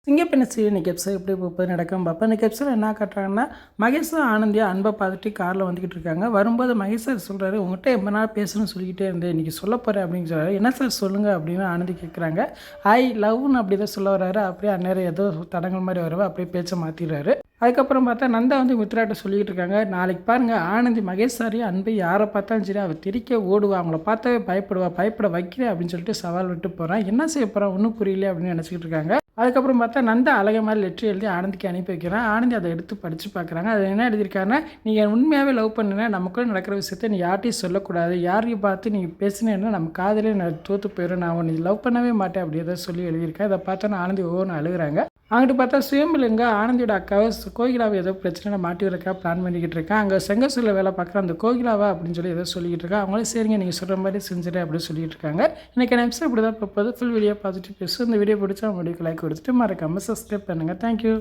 சிங்கப்பெண்ணை serial இன்றைக்கி episode எப்படி போய் நடக்கும் பார்ப்போம். இன்றைக்கி எபிசோட் என்ன காட்டுறாங்கன்னா, மகேஷும் ஆனந்தியும் அன்பை பார்த்துட்டு காரில் வந்துக்கிட்டு இருக்காங்க. வரும்போது மகேஷ் சார் சொல்கிறாரு, உங்கள்கிட்ட எவ்வளோ நாள் பேசணும்னு சொல்லிக்கிட்டே இருந்தேன், இன்றைக்கி சொல்ல போகிறேன் அப்படின்னு சொல்கிறாரு. என்ன சார் சொல்லுங்கள் அப்படின்னு ஆனந்தி கேட்குறாங்க. ஐ லவ்னு அப்படி தான் சொல்ல வர்றாரு. அப்படியே அந்நேரம் ஏதோ தடங்கள் மாதிரி வரவோ அப்படியே பேச்சை மாற்றிடுறாரு. அதுக்கப்புறம் பார்த்தா நந்தா வந்து மித்ராட்ட சொல்லிக்கிட்டு இருக்காங்க, நாளைக்கு பாருங்கள் ஆனந்தி மகேஷ் சாரையும் அன்பை யாரை பார்த்தாலும் சரி அவள் திரிக்க ஓடுவா, அவங்கள பார்த்தாவே பயப்பட வைக்கிறேன் அப்படின்னு சொல்லிட்டு சவால் விட்டு போகிறான். என்ன செய்ய போகிறான் ஒன்றும் புரியல அப்படின்னு நினச்சிக்கிட்டு இருக்காங்க. அதுக்கப்புறம் பார்த்தா நந்தா அழகை மாதிரி லெட்ரு எழுதி ஆனந்திக்கு அனுப்பி வைக்கிறான். ஆனந்தி அதை எடுத்து படித்து பார்க்குறாங்க. அது என்ன எழுதியிருக்காருன்னா, நீங்கள் உண்மையாகவே லவ் பண்ணுன்னா நமக்குள்ளே நடக்கிற விஷயத்த நீ யார்ட்டையும் சொல்லக்கூடாது, யாரையும் பார்த்து நீங்கள் பேசினேன்னா நம்ம காதலே நான் தோற்று போயிடும், நான் உன்னை லவ் பண்ணவே மாட்டேன் அப்படி ஏதாவது சொல்லி எழுதியிருக்கேன். அதை பார்த்தோன்னா ஆனந்தி ஒவ்வொன்று அழுகுறாங்க. அங்கிட்டு பார்த்தா சுயம்புலிங்க ஆனந்தியோட அக்காவை கோகிலாவை ஏதோ பிரச்சனை மாட்டி வரக்கா பிளான் பண்ணிக்கிட்டு இருக்கேன். அங்கே செங்கசூரில் வேலை பார்க்குற அந்த கோகிலாவா அப்படின்னு சொல்லி ஏதோ சொல்லிக்கிட்டு இருக்கா. அவங்களே சரிங்க நீங்கள் சொல்கிற மாதிரி செஞ்சுட்டு அப்படின்னு சொல்லிட்டு இருக்காங்க. இன்றைக்கி நிமிஷம் இப்படி தான் பார்ப்பது. ஃபுல் வீடியோ பார்த்துட்டு பேசும். இந்த வீடியோ பிடிச்சா முடிவுக்கு லைக் கொடுத்துட்டு மறக்காமல் சப்ஸ்கிரைப் பண்ணுங்கள். தேங்க்யூ.